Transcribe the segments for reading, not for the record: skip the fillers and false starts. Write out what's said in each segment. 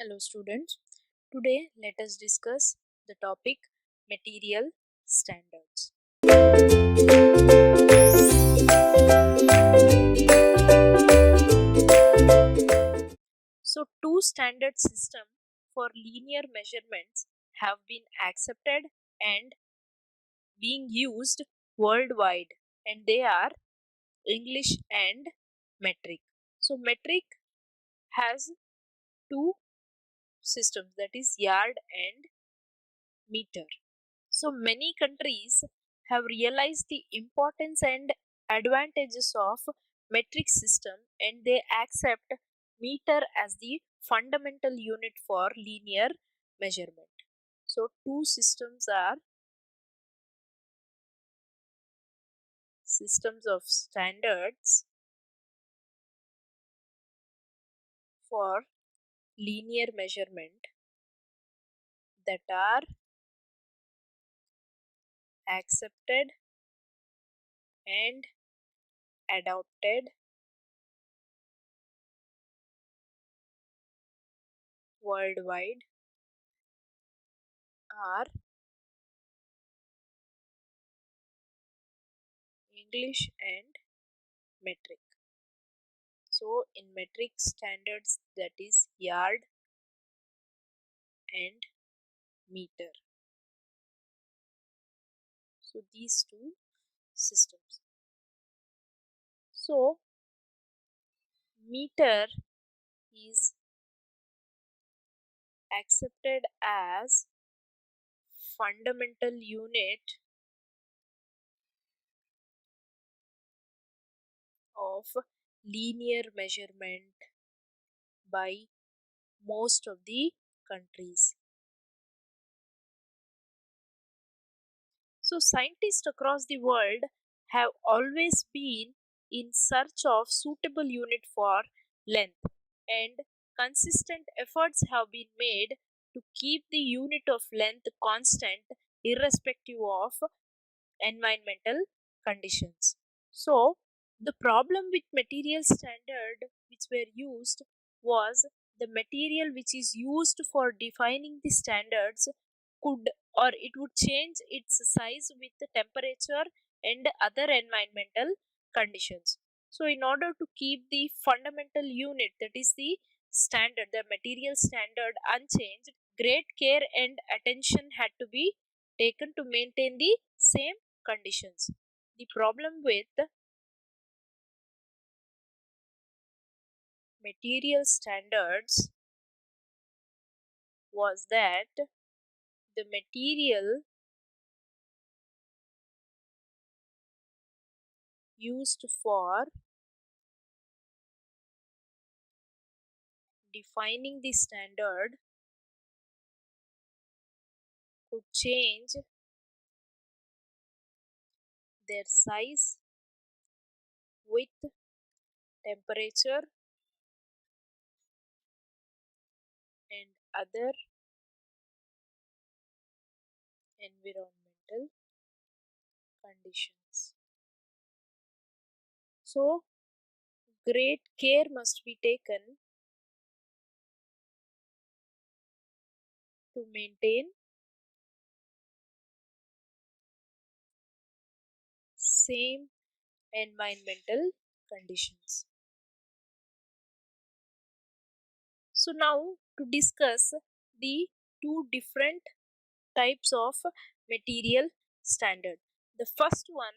Hello students, today let us discuss the topic material standards. So two standard systems for linear measurements have been accepted and being used worldwide, and they are English and metric. So metric has two systems, that is yard and meter. So many countries have realized the importance and advantages of metric system, and they accept meter as the fundamental unit for linear measurement. So two systems are systems of standards for linear measurement that are accepted and adopted worldwide are English and metric. So in metric standards, that is yard and meter. So these two systems. So meter is accepted as fundamental unit of linear measurement by most of the countries. So scientists across the world have always been in search of suitable unit for length, and consistent efforts have been made to keep the unit of length constant irrespective of environmental conditions. So the problem with material standard which were used was the material which is used for defining the standards could or it would change its size with the temperature and other environmental conditions. So in order to keep the fundamental unit, that is the standard, the material standard, unchanged, great care and attention had to be taken to maintain the same conditions. The problem with material standards was that the material used for defining the standard could change their size with temperature and other environmental conditions. So great care must be taken to maintain same environmental conditions. So now to discuss the two different types of material standard. The first one,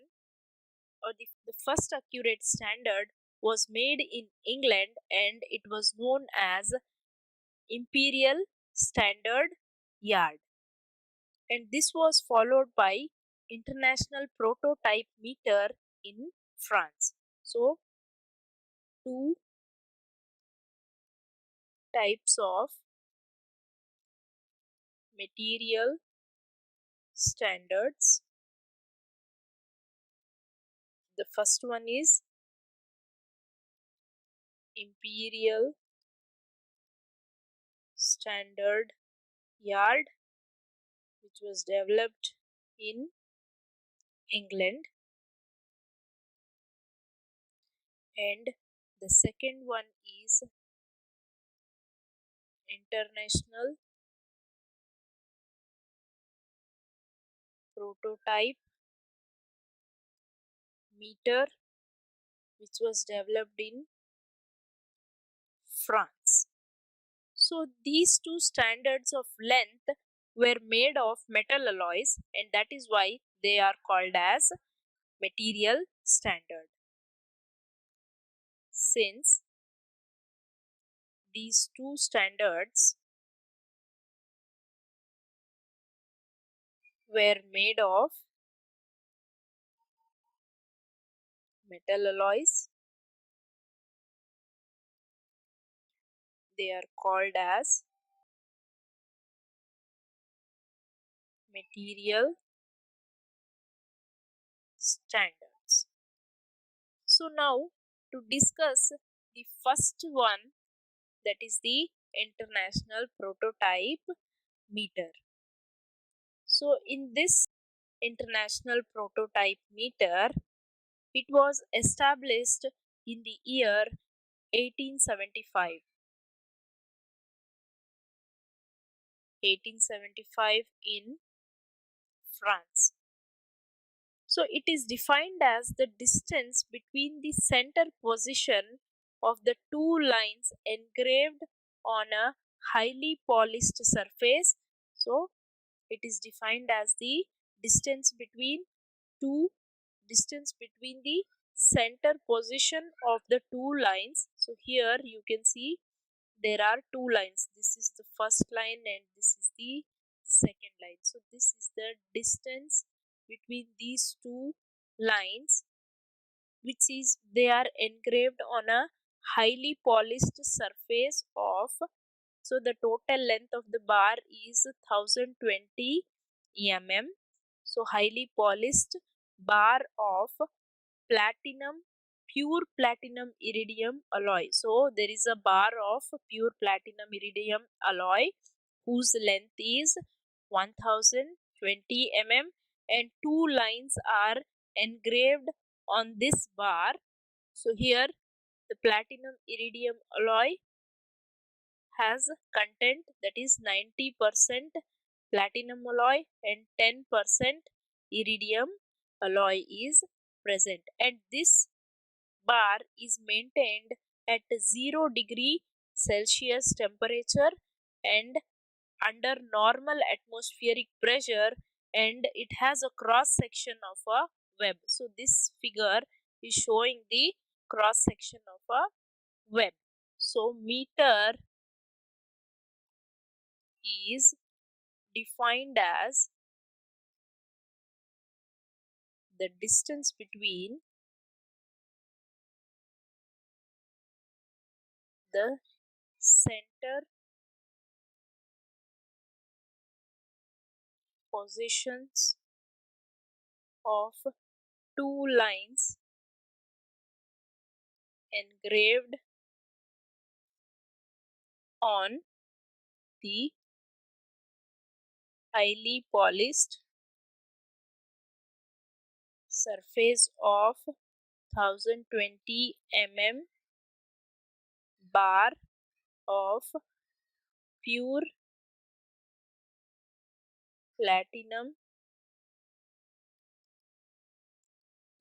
or the first accurate standard, was made in England and it was known as Imperial Standard Yard. And this was followed by International Prototype Meter in France. So two types of material standards. The first one is Imperial Standard Yard, which was developed in England, and the second one is International Prototype Meter, which was developed in France. So these two standards of length were made of metal alloys, and that is why they are called as material standard. Since these two standards were made of metal alloys, they are called as material standards. So now to discuss the first one, that is the International Prototype Meter. So in this International Prototype Meter, it was established in the year 1875. 1875 in France. So it is defined as the distance between the center position of the two lines engraved on a highly polished surface. So it is defined as the distance between two distance between the center position of the two lines. So here you can see there are two lines. This is the first line and this is the second line. So this is the distance between these two lines, which is they are engraved on a highly polished surface of, so the total length of the bar is 1020 mm. So highly polished bar of platinum, pure platinum iridium alloy. So there is a bar of pure platinum iridium alloy whose length is 1020 mm, and two lines are engraved on this bar. So here the platinum iridium alloy has content, that is 90% platinum alloy and 10% iridium alloy is present, and this bar is maintained at 0 degree Celsius temperature and under normal atmospheric pressure, and it has a cross section of a web. So this figure is showing the cross section of a web. So meter is defined as the distance between the center positions of two lines engraved on the highly polished surface of 1020 mm bar of pure platinum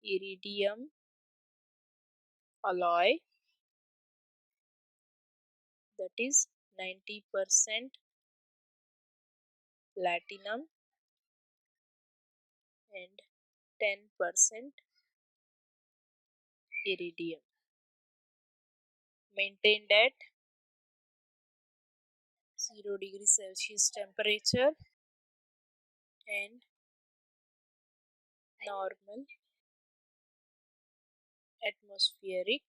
iridium alloy, that is 90% platinum and 10% iridium, maintained at 0 degree Celsius temperature and normal atmospheric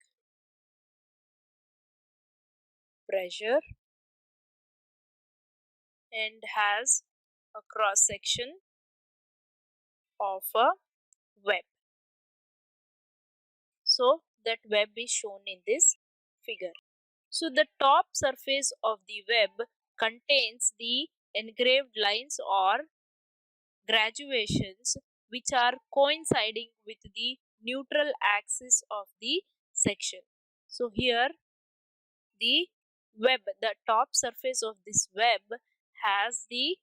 pressure, and has a cross section of a web. So that web is shown in this figure. So the top surface of the web contains the engraved lines or graduations which are coinciding with the neutral axis of the section. So here the web, the top surface of this web has the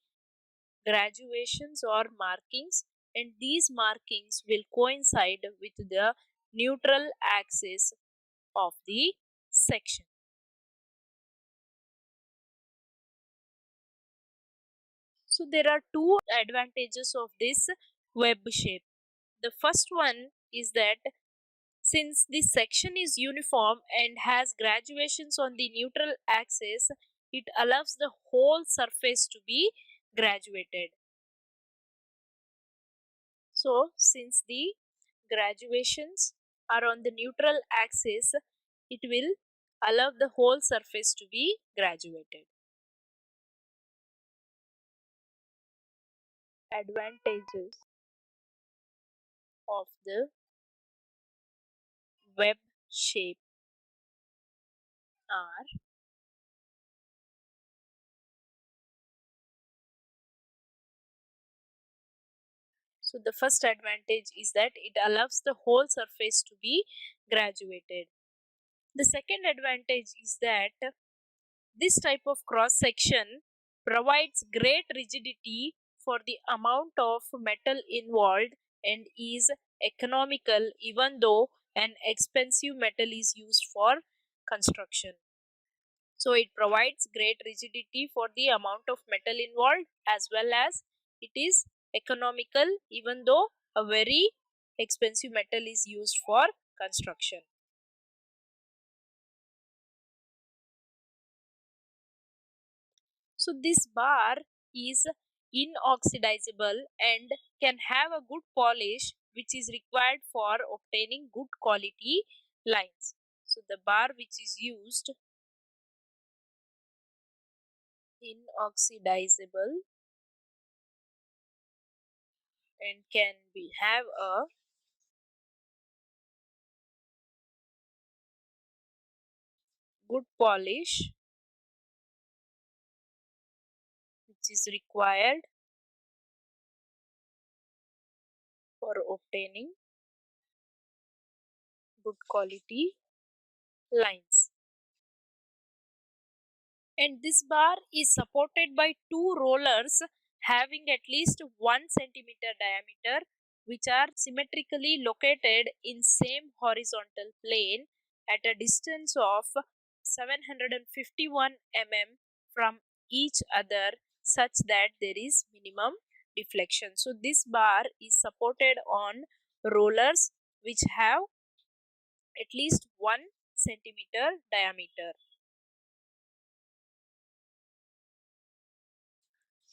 graduations or markings, and these markings will coincide with the neutral axis of the section. So there are two advantages of this web shape. The first one is that since this section is uniform and has graduations on the neutral axis, it allows the whole surface to be graduated. So since the graduations are on the neutral axis, it will allow the whole surface to be graduated. Advantages of the web shape are: so the first advantage is that it allows the whole surface to be graduated. The second advantage is that this type of cross section provides great rigidity for the amount of metal involved and is economical even though an expensive metal is used for construction. So it provides great rigidity for the amount of metal involved, as well as it is economical even though a very expensive metal is used for construction. So this bar is inoxidizable and can have a good polish, which is required for obtaining good quality lines. So the bar which is used inoxidizable and can be have a good polish, which is required for obtaining good quality lines. And this bar is supported by two rollers having at least 1 centimeter diameter, which are symmetrically located in same horizontal plane at a distance of 751 mm from each other, such that there is minimum deflection. So this bar is supported on rollers which have at least 1 centimeter diameter.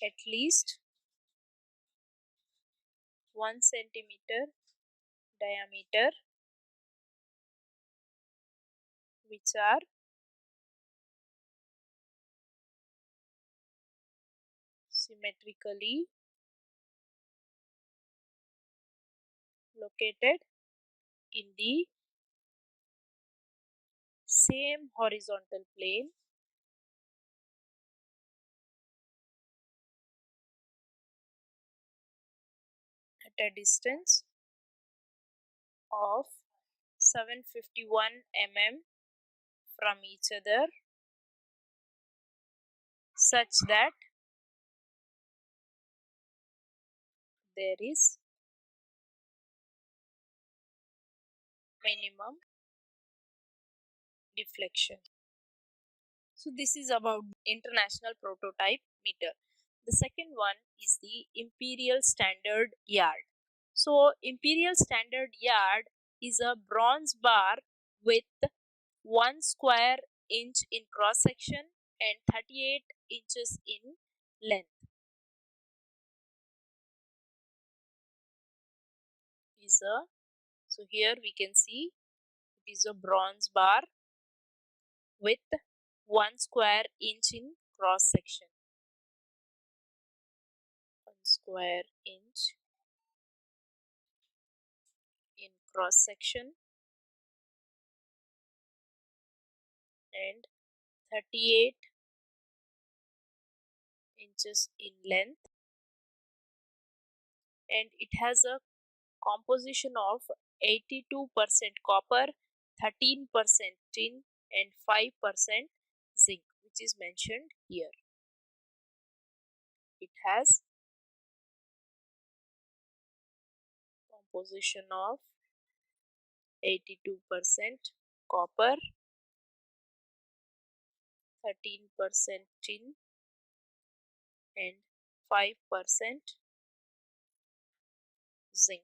At least 1 centimeter diameter, which are symmetrically located in the same horizontal plane at a distance of 751 mm from each other, such that there is minimum deflection. So this is about international prototype meter. The second one is the Imperial Standard Yard. So Imperial Standard Yard is a bronze bar with 1 square inch in cross section and 38 inches in length. Is a So here we can see it is a bronze bar with 1 square inch in cross section. 1 square inch in cross section and 38 inches in length, and it has a composition of 82% copper, 13% tin and 5% zinc. which is mentioned here. It has composition of 82% copper, 13% tin, and 5% zinc.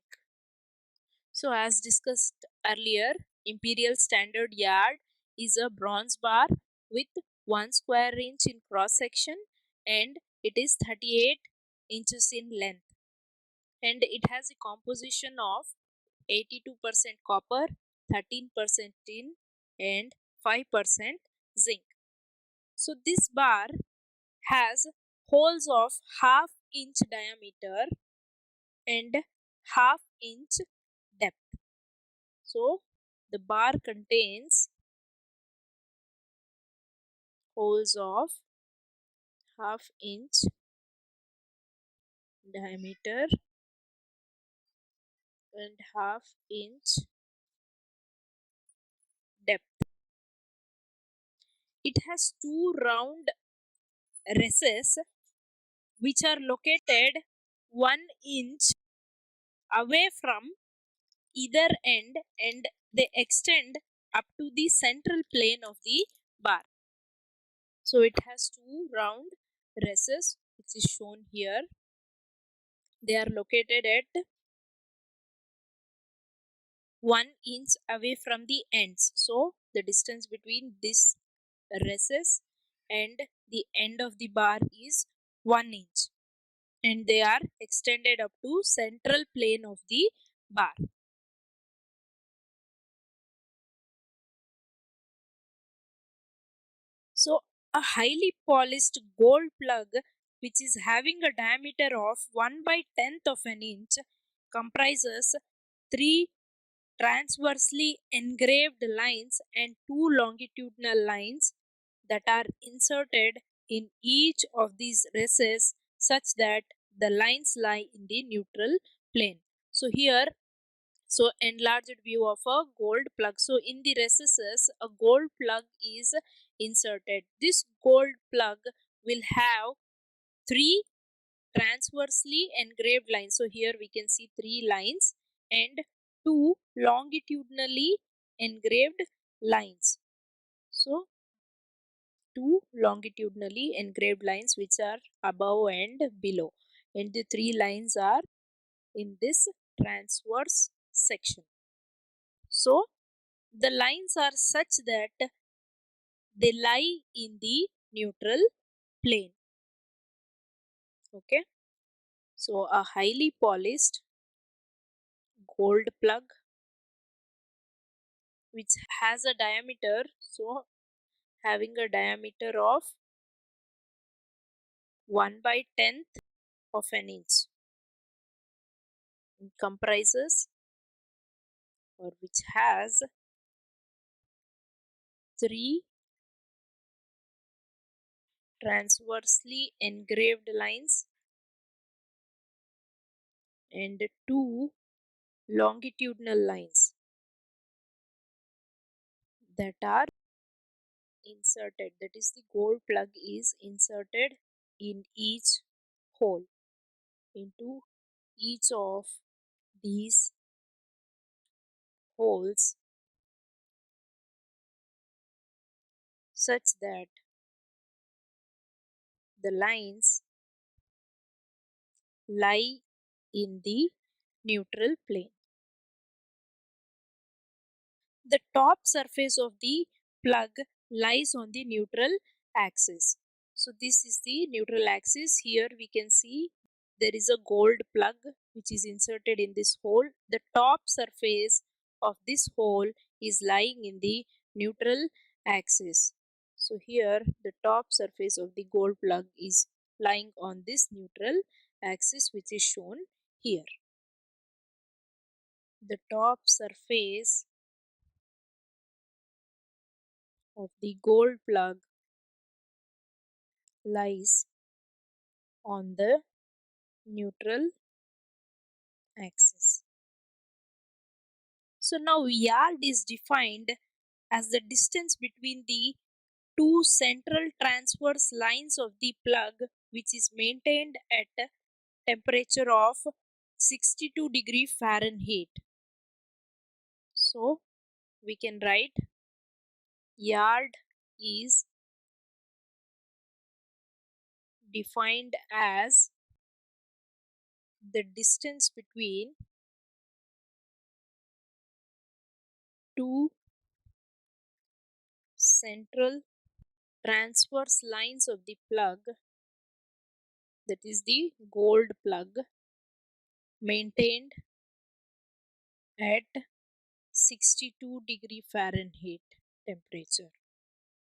So, as discussed earlier, Imperial Standard Yard is a bronze bar with 1 square inch in cross section, and it is 38 inches in length, and it has a composition of 82% copper, 13% tin, and 5% zinc. So, this bar has holes of half inch diameter and half inch depth. So, the bar contains holes of half inch diameter and half inch depth. It has two round recesses which are located 1 inch away from either end, and they extend up to the central plane of the bar. So it has two round recesses which is shown here. They are located at 1 inch away from the ends. So the distance between this recess and the end of the bar is 1 inch, and they are extended up to central plane of the bar. So a highly polished gold plug which is having a diameter of 1 by 10th of an inch comprises 3 transversely engraved lines and 2 longitudinal lines that are inserted in each of these recesses such that the lines lie in the neutral plane. So here, so enlarged view of a gold plug. So in the recesses, a gold plug is inserted. This gold plug will have 3 transversely engraved lines. So here we can see 3 lines and 2 longitudinally engraved lines. So 2 longitudinally engraved lines which are above and below, and the 3 lines are in this transverse section. So the lines are such that they lie in the neutral plane. Okay, so a highly polished gold plug which has a diameter, so having a diameter of 1 by 10th of an inch, comprises or which has 3 transversely engraved lines and 2 longitudinal lines that are inserted, that is the gold plug is inserted in each hole, into each of these holes such that the lines lie in the neutral plane. The top surface of the plug lies on the neutral axis. So this is the neutral axis. Here we can see there is a gold plug which is inserted in this hole. The top surface of this hole is lying in the neutral axis. So here the top surface of the gold plug is lying on this neutral axis which is shown here. The top surface of the gold plug lies on the neutral axis. So now yard is defined as the distance between the two central transverse lines of the plug, which is maintained at a temperature of 62 degrees Fahrenheit. So we can write yard is defined as the distance between two central transverse lines of the plug, that is the gold plug, maintained at 62 degrees Fahrenheit temperature.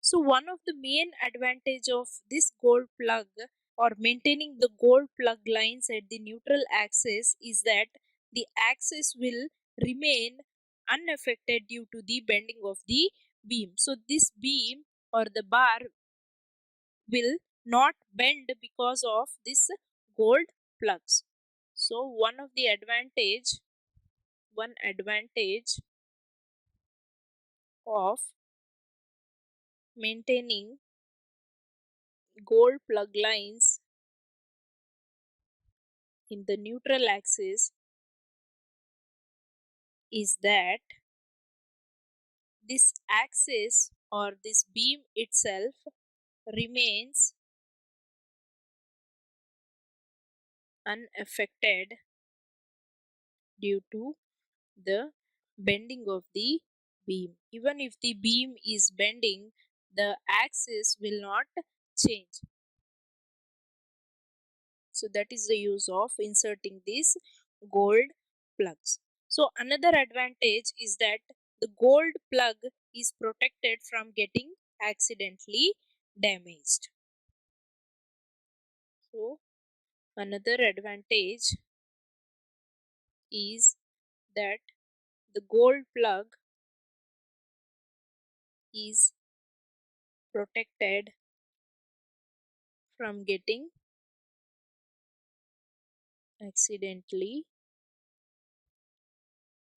So one of the main advantage of this gold plug or maintaining the gold plug lines at the neutral axis is that the axis will remain unaffected due to the bending of the beam. So this beam or the bar will not bend because of this gold plugs. So one advantage of maintaining gold plug lines in the neutral axis is that this axis or this beam itself remains unaffected due to the bending of the beam. Even if the beam is bending, the axis will not change. So that is the use of inserting these gold plugs. So another advantage is that the gold plug is protected from getting accidentally damaged. So another advantage is that the gold plug is protected from getting accidentally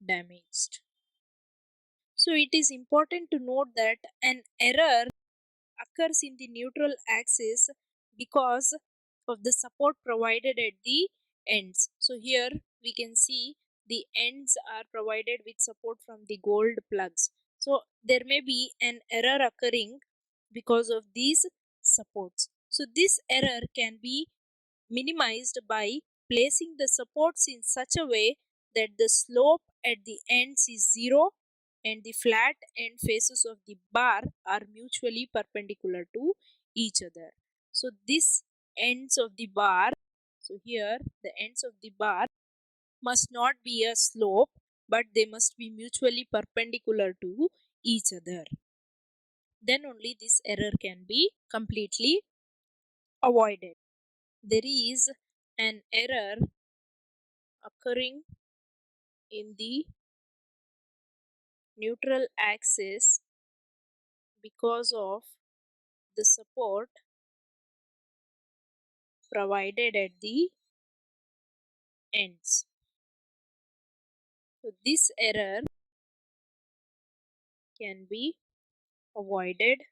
damaged. So it is important to note that an error occurs in the neutral axis because of the support provided at the ends. So here we can see the ends are provided with support from the gold plugs. So there may be an error occurring because of these supports. So this error can be minimized by placing the supports in such a way that the slope at the ends is zero and the flat end faces of the bar are mutually perpendicular to each other. So this ends of the bar, so here the ends of the bar must not be a slope, but they must be mutually perpendicular to each other. Then only this error can be completely avoided. There is an error occurring in the neutral axis because of the support provided at the ends. So this error can be avoided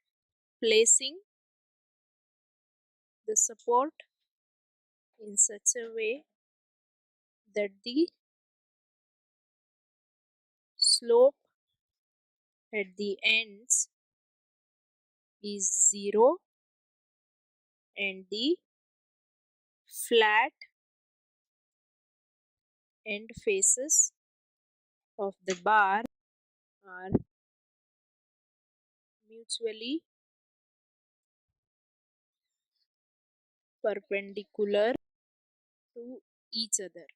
placing the support in such a way that the slope at the ends is zero and the flat end faces of the bar are mutually perpendicular to each other.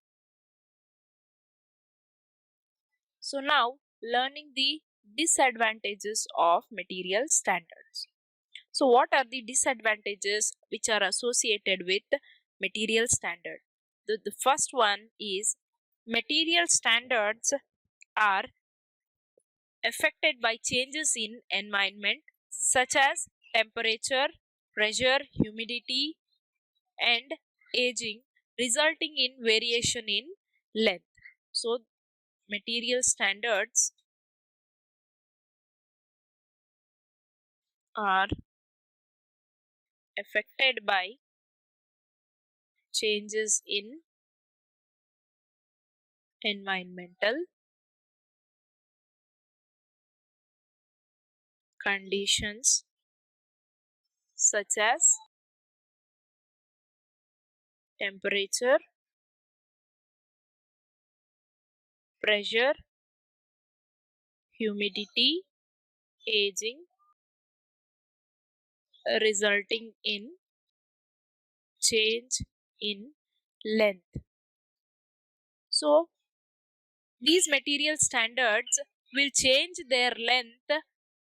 So now learning the disadvantages of material standards. So what are the disadvantages which are associated with material standard? The first one is material standards are affected by changes in environment such as temperature, pressure, humidity and aging, resulting in variation in length. So material standards are affected by changes in environmental conditions such as temperature, pressure, humidity, aging, resulting in change in length. So, these material standards will change their length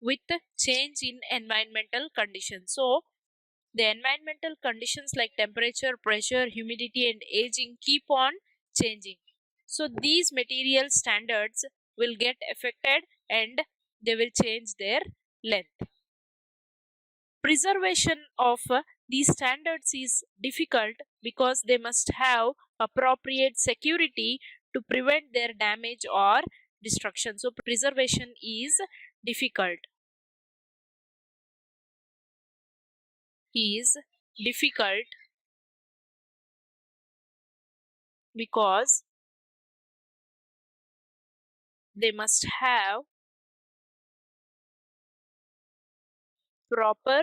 with change in environmental conditions. So, the environmental conditions like temperature, pressure, humidity, and aging keep on changing. So, these material standards will get affected and they will change their length. Preservation of these standards is difficult because they must have appropriate security to prevent their damage or destruction. So, preservation is difficult. Is difficult because they must have proper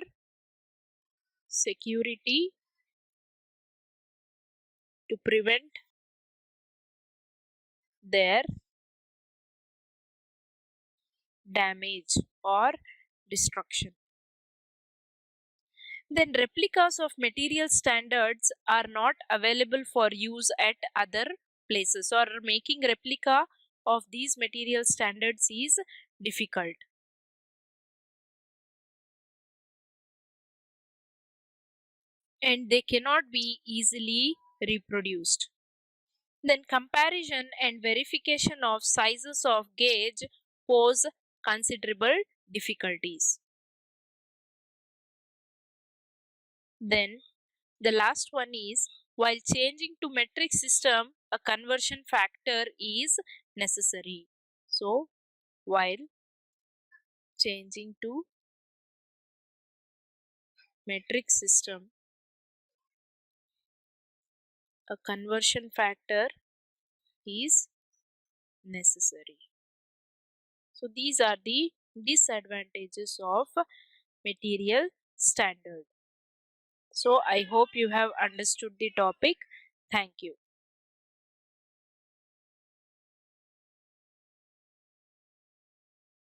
security to prevent their damage or destruction. Then replicas of material standards are not available for use at other places, or making replica of these material standards is difficult. And they cannot be easily reproduced. Then comparison and verification of sizes of gauge pose considerable difficulties. Then the last one is, while changing to metric system, a conversion factor is necessary. So, while changing to metric system, a conversion factor is necessary. So, these are the disadvantages of material standard. So, I hope you have understood the topic. Thank you.